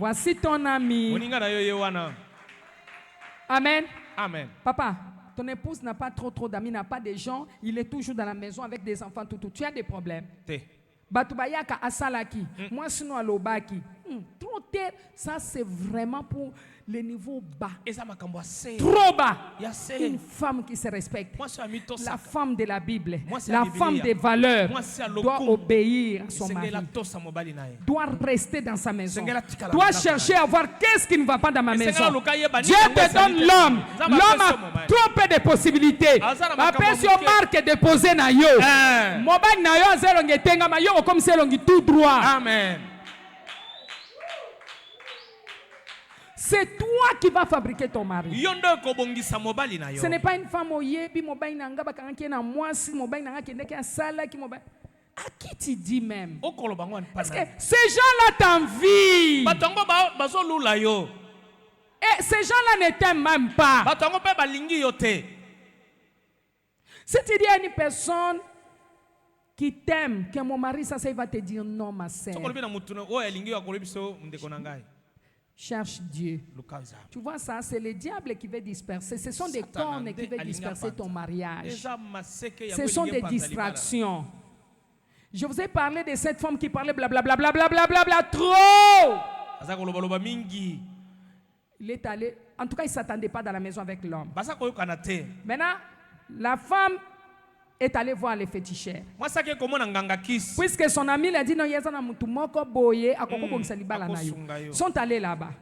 Voici ton ami. Amen. Amen. Papa, ton épouse n'a pas trop d'amis, n'a pas de gens. Il est toujours dans la maison avec des enfants, tout. Tu as des problèmes. Batubayaka asalaki. Moi, sinon, alobaki. Trop terre. Ça, c'est vraiment pour le niveau bas. Trop bas. Une femme qui se respecte. La femme de la Bible. La femme des valeurs doit obéir à son mari. Doit rester dans sa maison. Doit chercher à voir qu'est-ce qui ne va pas dans ma maison. Dieu te donne l'homme. L'homme a trop peu de possibilités. Après, si on marque déposer na yo. Mobile na yo zelonge tenga ma yo comme c'est longi tout droit. Amen. C'est toi qui vas fabriquer ton mari. Ce n'est pas une femme au yebi mobile nanga bakanki na mwasi mobile nanga kendeke asala ki mobile. À qui tu dis même? Parce que ces gens-là t'envient. Et ces gens-là ne t'aiment même pas. Si tu dis à une personne qui t'aime que mon mari, ça il va te dire non, ma sœur. Cherche Dieu. Tu vois ça, c'est le diable qui veut disperser. Ce sont des cornes qui veulent disperser ton mariage. Ce sont des distractions. Je vous ai parlé de cette femme qui parlait blablabla, blablabla, trop. Il est allé, en tout cas, il ne s'attendait pas dans la maison avec l'homme. Maintenant, la femme est allée voir les féticheurs. Puisque son ami l'a dit non, sont allés là-bas.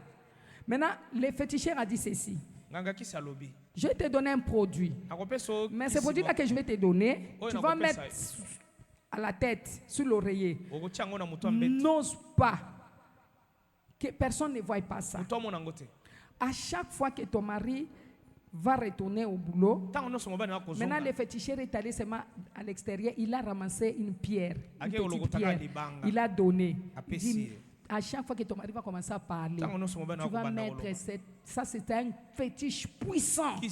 Maintenant, les féticheurs a dit ceci. Je vais te donner un produit. Mais ce produit-là que je vais te donner, tu vas mettre à la tête, sur l'oreiller. N'ose pas que personne ne voie pas ça. À chaque fois que ton mari va retourner au boulot, maintenant le féticheur est allé seulement à l'extérieur, il a ramassé une pierre, une petite pierre, il a donné. Il dit, à chaque fois que ton mari va commencer à parler, tu vas mettre ça, c'est un fétiche puissant. Tu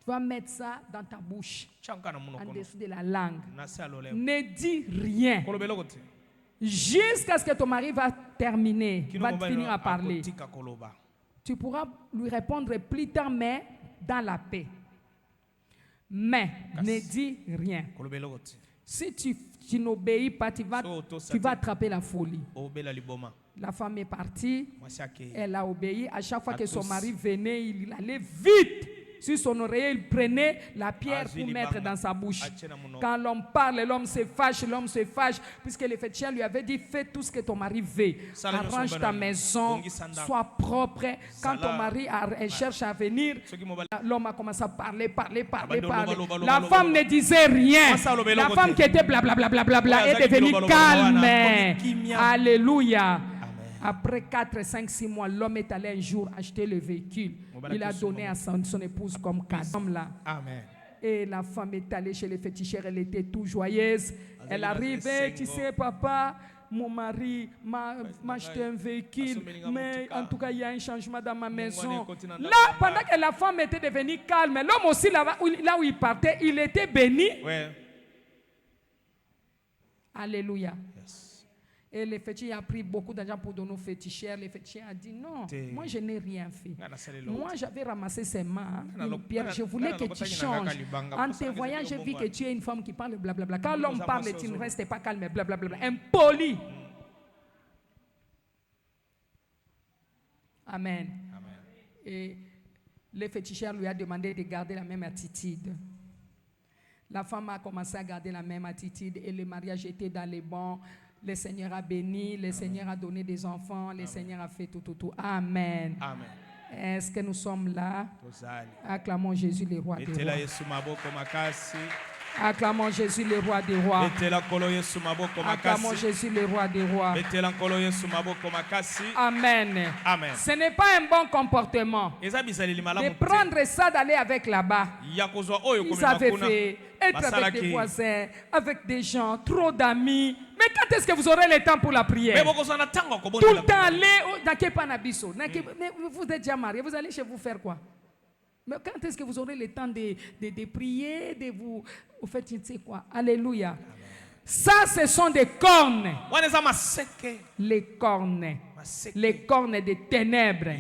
vas mettre ça dans ta bouche, en dessous de la langue. Ne dis rien. Jusqu'à ce que ton mari va terminer, va finir à parler. Tu pourras lui répondre plus tard, mais dans la paix. Mais ne dis rien. Si tu n'obéis pas, tu vas attraper la folie. La femme est partie, elle a obéi. À chaque fois que son mari venait, il allait vite. Sur son oreiller, il prenait la pierre pour mettre dans sa bouche. Quand l'homme parle, l'homme se fâche, puisque le féticheur lui avait dit, fais tout ce que ton mari veut. Arrange ta maison, sois propre. Quand ton mari cherche à venir, l'homme a commencé à parler. La femme ne disait rien. La femme qui était blablabla est devenue calme. Alléluia. Après 4, 5, 6 mois, l'homme est allé un jour acheter le véhicule. Il a donné à son épouse comme cadeau. Amen. Et la femme est allée chez les féticheurs, elle était tout joyeuse. Elle arrivait, tu sais, papa, mon mari m'a acheté un véhicule, mais en tout cas, il y a un changement dans ma maison. Là, pendant que la femme était devenue calme, l'homme aussi, là où il partait, il était béni. Alléluia. Et le féticheur a pris beaucoup d'argent pour donner aux féticheurs. Le féticheur a dit non, moi je n'ai rien fait. Moi j'avais ramassé ses mains, une pierre. Je voulais que tu changes. En te voyant, j'ai vu que tu es une femme qui parle blablabla. Quand l'homme parle, tu ne restes pas calme, blablabla. Impoli. Amen. Et le féticheur lui a demandé de garder la même attitude. La femme a commencé à garder la même attitude et le mariage était dans les bons. Le Seigneur a béni, le Seigneur a donné des enfants, le Seigneur a fait tout. Amen. Est-ce que nous sommes là? Acclamons Jésus, le roi des rois. Acclamons Jésus, le roi des rois. Acclamons Jésus, le roi des rois. Amen. Ce n'est pas un bon comportement de prendre ça, d'aller avec là-bas. Ils avaient fait être avec des voisins, avec des gens, trop d'amis. Mais quand est-ce que vous aurez le temps pour la prière? Tout le temps, aller dans Kepanabiso. Vous êtes déjà marié, vous allez chez vous faire quoi? Mais quand est-ce que vous aurez le temps de prier, de vous faites, tu sais quoi? Alléluia. Ça, ce sont des cornes. Les cornes. les cornes des ténèbres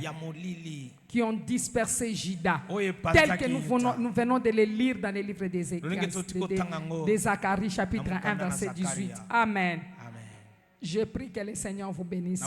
qui ont dispersé Juda, tels que nous venons de les lire dans les livres des Zacharie, chapitre 1, verset 18. Amen. Je prie que le Seigneur vous bénisse.